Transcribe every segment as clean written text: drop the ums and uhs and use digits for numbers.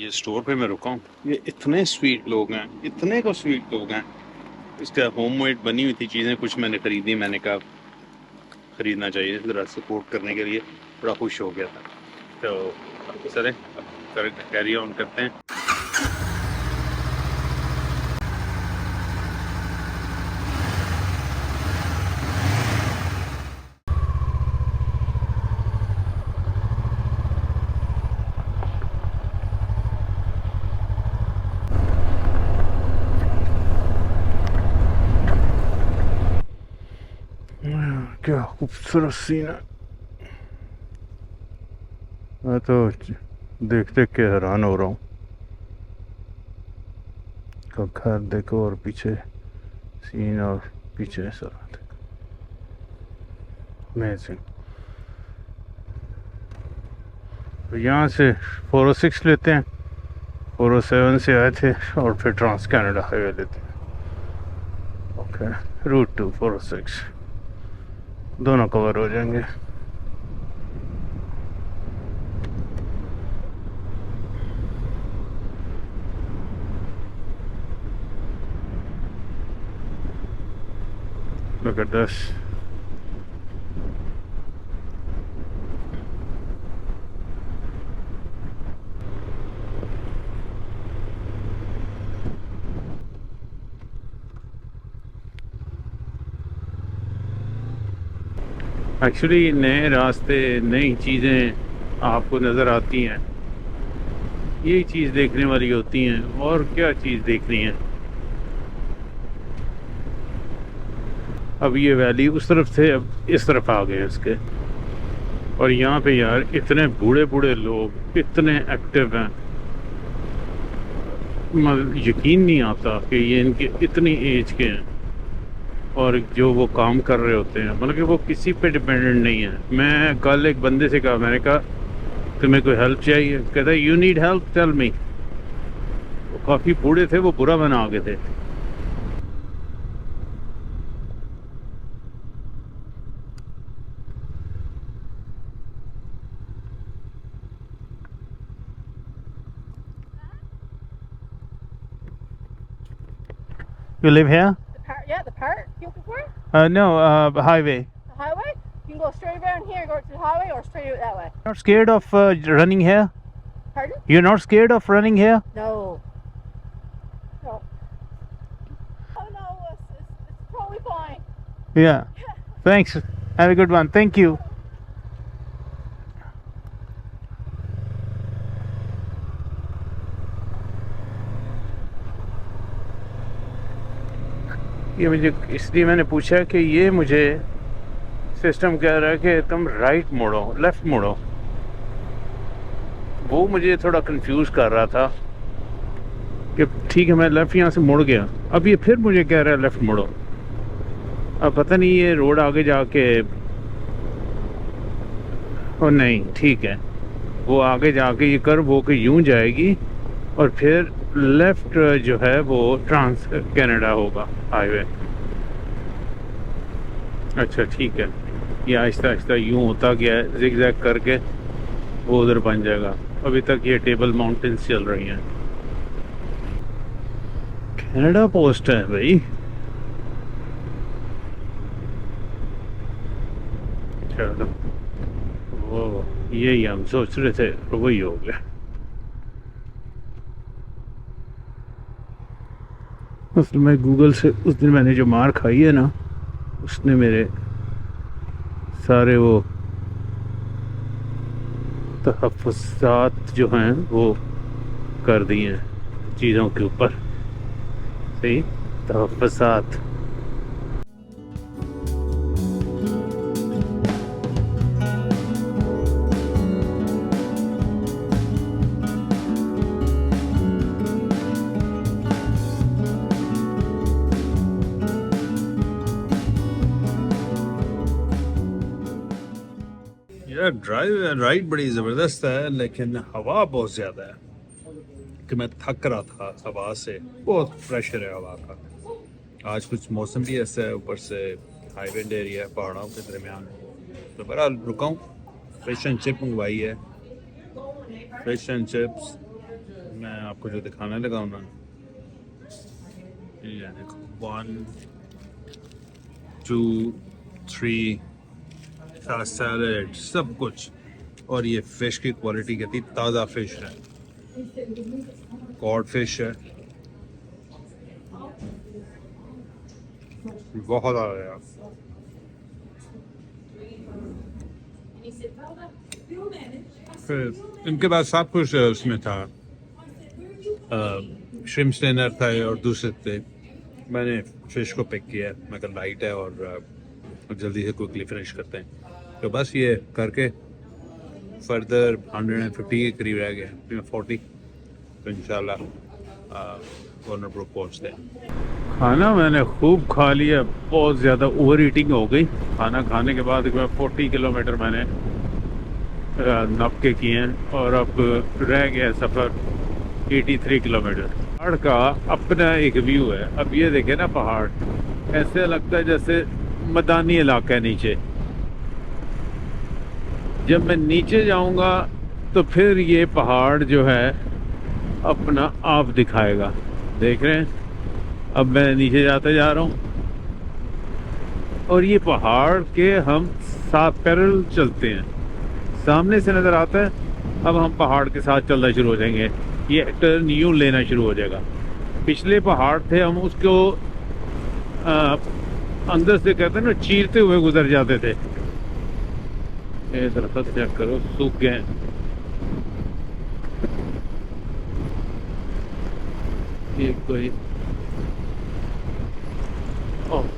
ये स्टोर पे मैं रुका हूँ, ये इतने स्वीट लोग हैं, इतने को स्वीट लोग हैं। इसका होममेड बनी हुई थी चीज़ें कुछ मैंने ख़रीदी, मैंने कहा ख़रीदना चाहिए ज़रा सपोर्ट करने के लिए, बड़ा खुश हो गया था। तो चलें कैरी ऑन करते हैं। क्या खूबसूरत सीन है। मैं तो देख देख के हैरान हो रहा हूँ। तो घर देखो और पीछे सीन और पीछे सर अमेजिंग। तो यहाँ से 406 लेते हैं, 407 से आए थे और फिर ट्रांस कनाडा हाईवे लेते हैं। ओके, रूट 2 406 दोनों कवर हो जाएंगे। Look at this. एक्चुअली नए रास्ते, नई चीज़ें आपको नज़र आती हैं, यही चीज़ देखने वाली होती हैं। और क्या चीज़ देखनी है। अब ये वैली उस तरफ थे, अब इस तरफ आ गए इसके। और यहाँ पे यार इतने बूढ़े बूढ़े लोग इतने एक्टिव हैं, यकीन नहीं आता कि ये इनके इतनी एज के हैं और जो वो काम कर रहे होते हैं, मतलब कि वो किसी पे डिपेंडेंट नहीं है। मैं कल एक बंदे से कहा, मैंने कहा तुम्हें कोई हेल्प चाहिए? कहता है you need help tell me. वो काफ़ी बूढ़े थे, वो बुरा बना गए थे। You live here? Yeah, the park. You looking for it? No, highway. The highway? You can go straight around here, go to the highway, or straight out that way. Not scared of running here? Pardon? You're not scared of running here? No. No. Oh no, it's totally fine. Yeah. Thanks. Have a good one. Thank you. ये मुझे इसलिए मैंने पूछा कि ये मुझे system कह रहा है कि तुम राइट मोड़ो, लेफ़्ट मोड़ो। वो मुझे थोड़ा कंफ्यूज कर रहा था कि ठीक है मैं लेफ़्ट यहाँ से मुड़ गया, अब ये फिर मुझे कह रहा है लेफ़्ट मोड़ो। अब पता नहीं ये रोड आगे जाके, ओ नहीं ठीक है, वो आगे जाके ये कर्व होके यूं जाएगी और फिर लेफ़्ट जो है वो ट्रांस कनाडा होगा हाईवे। अच्छा ठीक है, ये आहिस्ता आहिस्ता यूं होता गया है, ज़िग-ज़ैग करके वो उधर बन जाएगा। अभी तक ये टेबल माउंटेन्स चल रही हैं। कनाडा पोस्ट है भाई। चलो, वो यही हम सोच रहे थे और वही हो गया। असल में गूगल से उस दिन मैंने जो मार खाई है ना, उसने मेरे सारे वो तहफ़्फ़ुज़ात जो हैं वो कर दिए हैं चीज़ों के ऊपर। सही, तहफ़्फ़ुज़ात। यार ड्राइव राइड बड़ी ज़बरदस्त है, लेकिन हवा बहुत ज़्यादा है कि मैं थक रहा था हवा से। बहुत प्रेशर है हवा का। आज कुछ मौसम भी ऐसा है, ऊपर से हाईवे एरिया है, पहाड़ों के दरमियान। तो बहरहाल रुका हूँ, फिश एंड चिप मंगवाई है, फिश एंड चिप्स मैं आपको जो दिखाने लगा हूँ ना, ये देखो 1 2 3 सैलेड सब कुछ। और ये फिश की क्वालिटी कहती ताज़ा फिश है, कॉड फिश है, बहुत आ रहा है। फिर इनके पास सब कुछ उसमें था, श्रिम्प स्टेनर था और दूसरे थे। मैंने फिश को पिक किया, मैं कल लाइट है और जल्दी से क्विकली फिनिश करते हैं। तो बस ये करके फर्दर 150 के करीब रह गया, 40, तो इंशाल्लाह कॉर्नर ब्रुक पहुँचते हैं। खाना मैंने खूब खा लिया, बहुत ज़्यादा ओवर ईटिंग हो गई। खाना खाने के बाद 40 किलोमीटर मैंने नप के किए हैं और अब रह गया सफ़र 83 किलोमीटर। पहाड़ का अपना एक व्यू है। अब ये देखे ना, पहाड़ ऐसे लगता है जैसे मैदानी इलाका है नीचे। जब मैं नीचे जाऊंगा तो फिर ये पहाड़ जो है अपना आप दिखाएगा। देख रहे हैं, अब मैं नीचे जाते जा रहा हूँ और ये पहाड़ के हम साथ पैरेलल चलते हैं। सामने से नज़र आता है, अब हम पहाड़ के साथ चलना शुरू हो जाएंगे। ये टर्न यूं लेना शुरू हो जाएगा। पिछले पहाड़ थे, हम उसको अंदर से कहते हैं ना, चीरते हुए गुजर जाते थे। ये दरख्त चेक करो, सूख गए। ये कोई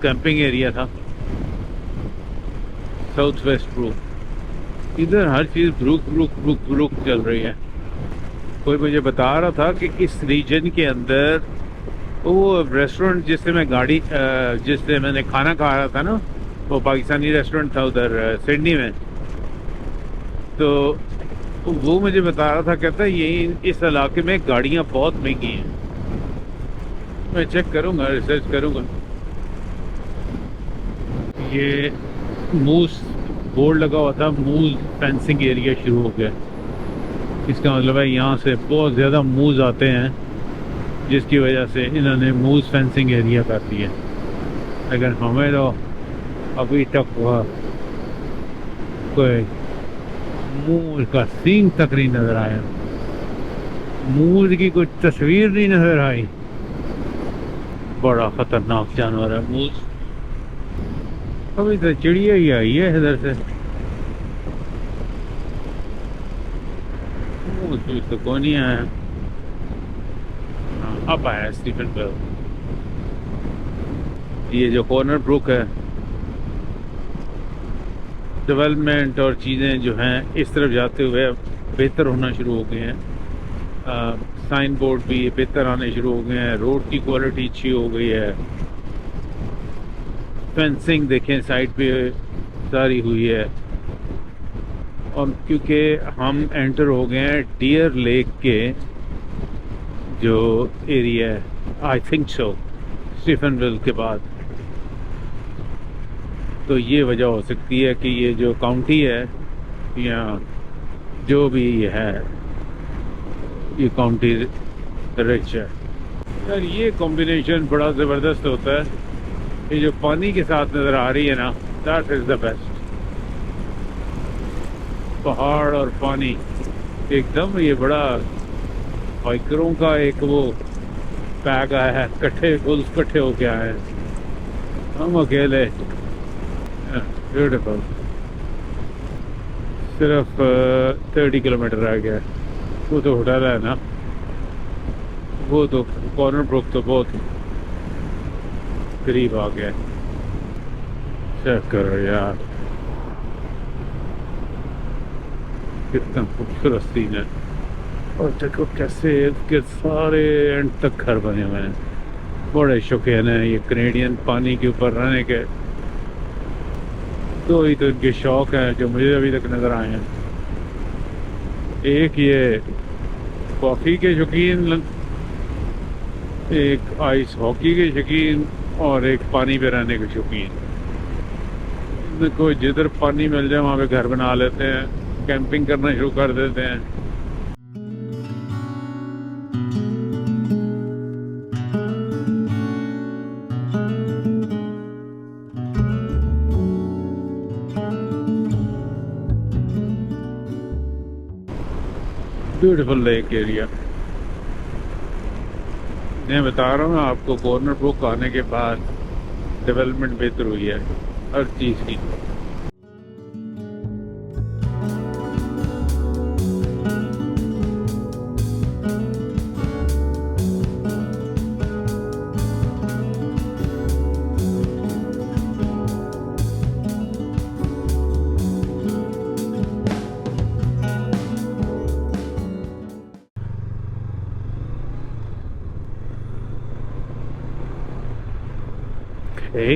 कैंपिंग एरिया था, साउथ वेस्ट ब्रुक। इधर हर चीज़ ब्रुक ब्रुक ब्रुक ब्रुक चल रही है। कोई मुझे बता रहा था कि इस रीजन के अंदर वो रेस्टोरेंट जिससे मैंने खाना खा रहा था ना, वो पाकिस्तानी रेस्टोरेंट था उधर सिडनी में। तो वो मुझे बता रहा था, कहता है यही इस इलाके में गाड़ियाँ बहुत महंगी हैं। मैं चेक करूँगा, रिसर्च करूँगा। ये मूस बोर्ड लगा हुआ था, मूज फेंसिंग एरिया शुरू हो गया। इसका मतलब है यहाँ से बहुत ज़्यादा मूज आते हैं, जिसकी वजह से इन्होंने मूज फेंसिंग एरिया कर दिया। अगर हमें तो अभी तक वह कोई मूज का सींग तक नहीं नजर आया, मूज की कोई तस्वीर नहीं नजर आई। बड़ा खतरनाक जानवर है मूज। अभी तो चिड़िया ही आई है इधर से, मूज तो कौन नहीं आया। अब आया स्टीफन विल। ये जो कॉर्नर ब्रुक है, डेवलपमेंट और चीज़ें जो हैं इस तरफ जाते हुए बेहतर होना शुरू हो गए हैं। साइन बोर्ड भी बेहतर आने शुरू हो गए हैं, रोड की क्वालिटी अच्छी हो गई है। फेंसिंग देखें साइड पे सारी हुई है। और क्योंकि हम एंटर हो गए हैं डियर लेक के जो एरिया है, आई थिंक सो, स्टीफनविल के बाद, तो ये वजह हो सकती है कि ये जो काउंटी है या जो भी है, ये काउंटी रिच है। यार ये कॉम्बिनेशन बड़ा ज़बरदस्त होता है। ये जो पानी के साथ नज़र आ रही है ना, दैट इज़ द बेस्ट। पहाड़ और पानी एकदम, ये बड़ा बाइकरों का एक वो पैक आया है, इकट्ठे हो के आए हैं। हम अकेले, ब्यूटीफुल। सिर्फ 30 किलोमीटर रह गया। वो तो होटल है ना, वो तो कॉर्नर ब्रुक तो बहुत करीब आ गया। चेक करो यार, कितना खूबसूरत सीन है। और देखो कैसे के सारे एंड तक घर बने हुए हैं। बड़े शौकीन हैं ये कैनेडियन पानी के ऊपर रहने के। दो ही तो इनके शौक हैं जो मुझे अभी तक नज़र आए हैं। एक ये कॉफ़ी के शौकीन, एक आइस हॉकी के शौकीन, और एक पानी पे रहने के शौकीन। कोई जिधर पानी मिल जाए वहाँ पे घर बना लेते हैं, कैंपिंग करना शुरू कर देते हैं। Beautiful lake area. मैं बता रहा हूँ आपको, कॉर्नर ब्रुक आने के बाद डेवलपमेंट बेहतर हुई है हर चीज़ की। Okay.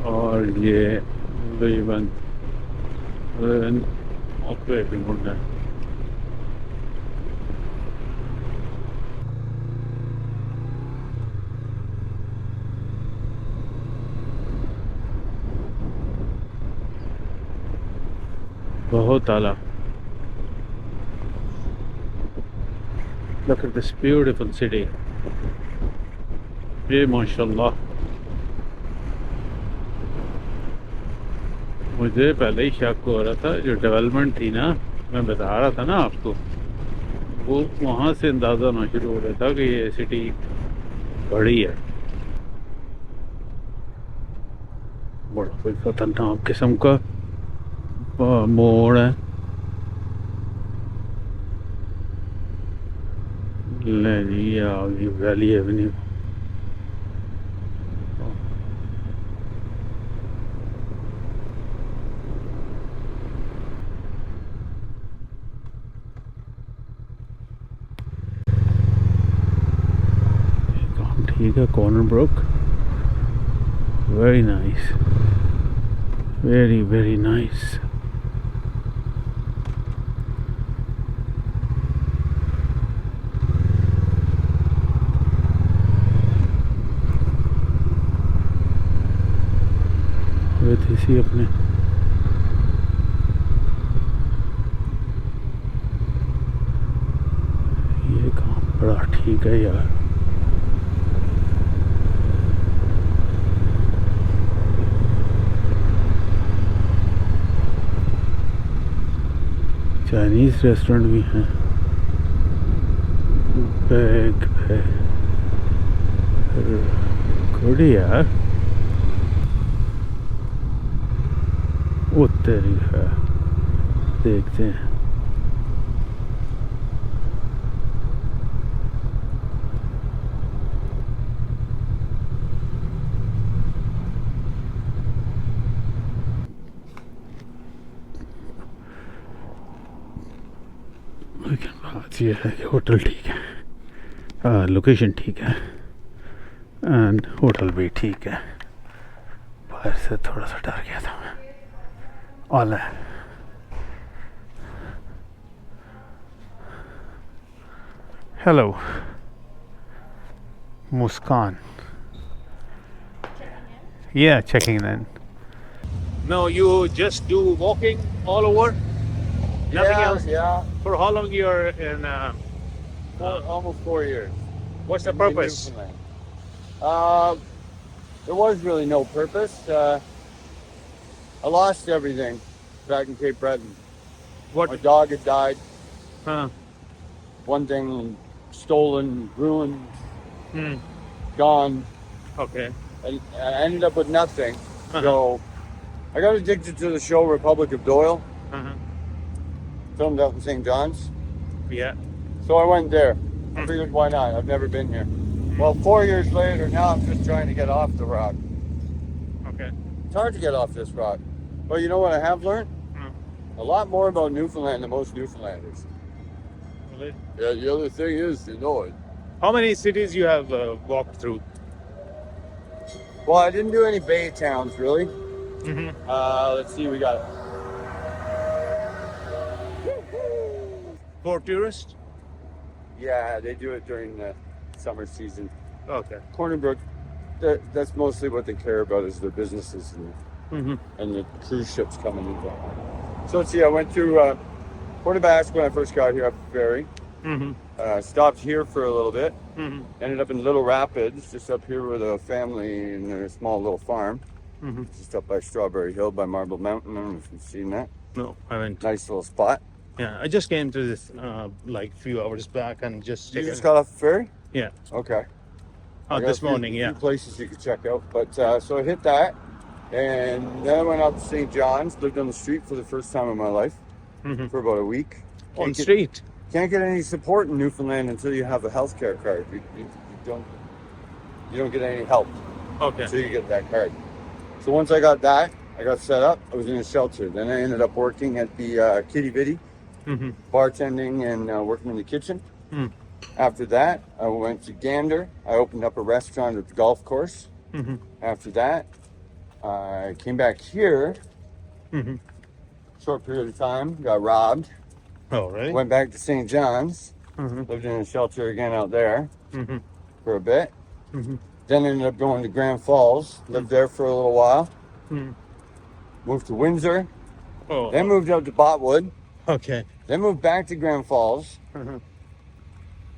और ये तकरीबन ऑपरेटिंग होता है। बहुत आला। Look at this beautiful city. ये माशाल्लाह, मुझे पहले ही शक हो रहा था। जो डेवलपमेंट थी ना, मैं बता रहा था ना आपको, वो वहाँ से अंदाज़ा होना शुरू हो रहा था कि ये सिटी बड़ी है। बड़ा कोई खतरनाक किस्म का मोड़ है। ले जी, आ गई वैली एवेन्यू। ठीक है, Corner Brook, very nice, very very nice. इसी अपने ये काम बड़ा ठीक है यार। चाइनीज रेस्टोरेंट भी हैं। बैग गुड यार। वो तेरी है, देखते हैं। लेकिन बात ये है कि होटल ठीक है, लोकेशन ठीक है, एंड होटल भी ठीक है। बाहर से थोड़ा सा डर गया था मैं। ऑल है। Hello Muskan. Yeah, checking in. No, you just do walking all over? Nothing else? Yeah, For how long you're in? almost 4 years. What's the in purpose? Newfoundland. There was really no purpose. I lost everything back in Cape Breton. What? My dog had died. Huh. One thing stolen, ruined, Hmm. gone, Okay. and I ended up with nothing. Uh-huh. So I got addicted to the show Republic of Doyle, Uh-huh. filmed out in St. John's. Yeah. So I went there. I figured, why not? I've never been here. Well, 4 years later, now I'm just trying to get off the rock. Okay. It's hard to get off this rock. But you know what I have learned? Hmm. A lot more about Newfoundland than most Newfoundlanders. Really? Yeah, the other thing is to know it. How many cities you have walked through? Well, I didn't do any bay towns, really. Mm-hmm. Let's see, we got... For tourists? Yeah, they do it during the summer season. Okay. Corner Brook, that's mostly what they care about is their businesses and the cruise ships coming in. So let's see, I went through Port aux Basques when I first got here up the ferry. Mm-hmm. stopped here for a little bit. Mm-hmm. Ended up in Little Rapids, just up here with a family in their small little farm. Mm-hmm. Just up by Strawberry Hill by Marble Mountain. I don't know if you've seen that. No, I haven't. Nice little spot. Yeah, I just came to this like few hours back and just You just got off the ferry? yeah. Okay. I got This a few- morning, yeah. few places you could check out. But so I hit that, and then I went out to St. John's. Lived on the street for the first time in my life Mm-hmm. for about a week. On Can't get- street. Can't get any support in Newfoundland until you have a healthcare card. You don't get any help Okay. until you get that card. So once I got that, I got set up. I was in a shelter. Then I ended up working at the Kitty Bitty, Mm-hmm. bartending and working in the kitchen. Mm. After that, I went to Gander. I opened up a restaurant at the golf course. Mm-hmm. After that, I came back here. Mm-hmm. Short period of time, got robbed. Oh, really? Went back to St. John's. Mm-hmm. Lived in a shelter again out there Mm-hmm. for a bit. Mm-hmm. Then ended up going to Grand Falls. Lived there for a little while. Mm-hmm. Moved to Windsor. Oh, Then moved out to Botwood. okay. Then moved back to Grand Falls. Mm-hmm.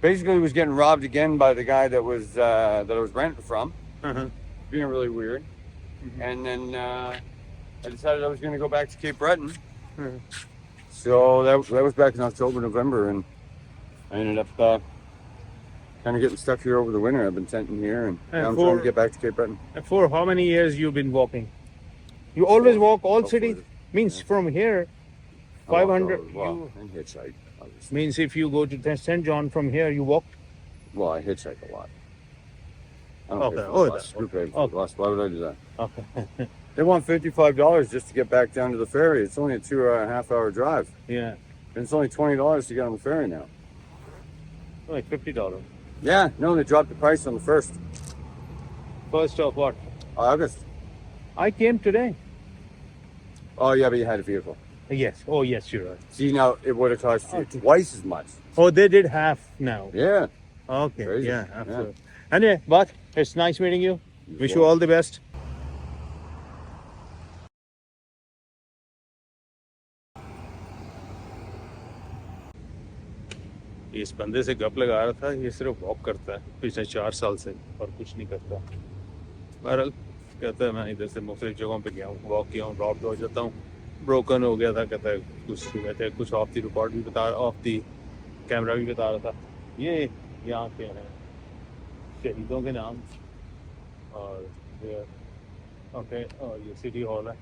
Basically, was getting robbed again by the guy that I was renting from. Uh-huh. Being really weird. Mhm. And then I decided I was going to go back to Cape Breton. Mhm. So that was back in October, November, and I ended up kind of getting stuck here over the winter. I've been tenting here, and And now I'm trying for- to get back to Cape Breton. And for how many years you've been walking? You always walk all Hopefully, cities? Means yeah. from here, I walked 500. over- Well, you, and hitchhike, obviously. means if you go to St. John from here, you walk. Well, I hitchhike a lot. I don't Okay. pay for Oh, the bus. that- Who paid for okay. the bus? Why would I do that? Okay. They want $55 just to get back down to the ferry. It's only a 2.5-hour drive. Yeah. And it's only $20 to get on the ferry now. Like $50. Yeah, no, they dropped the price on the 1st First of what? August. I came today. Oh, yeah, but you had a vehicle. Yes. Oh, yes, you're right. See, now it would have cost you Okay. twice as much. Oh, they did half now. Yeah. Okay. Crazy. Yeah, Yeah. absolutely. Anyway, but it's nice meeting you. Wish you all the best. इस बंदे से गप लगा रहा था, ये सिर्फ walk करता है पिछले 4 साल से और कुछ नहीं करता। बहरहाल कहता है मैं इधर से मुख्तलिफ जगहों पे गया हूँ, वॉक किया हूँ, ड्रॉप हो जाता हूँ, ब्रोकन हो गया था, कहता है कुछ ऑफ द रिकॉर्ड भी बता, ऑफ द कैमरा भी बता रहा था। ये यहाँ के हैं शहीदों के नाम और ओके, और ये सिटी हॉल है।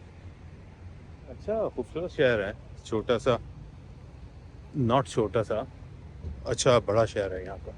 अच्छा खूबसूरत शहर है, छोटा सा, नॉट छोटा सा, अच्छा बड़ा शहर है यहाँ का।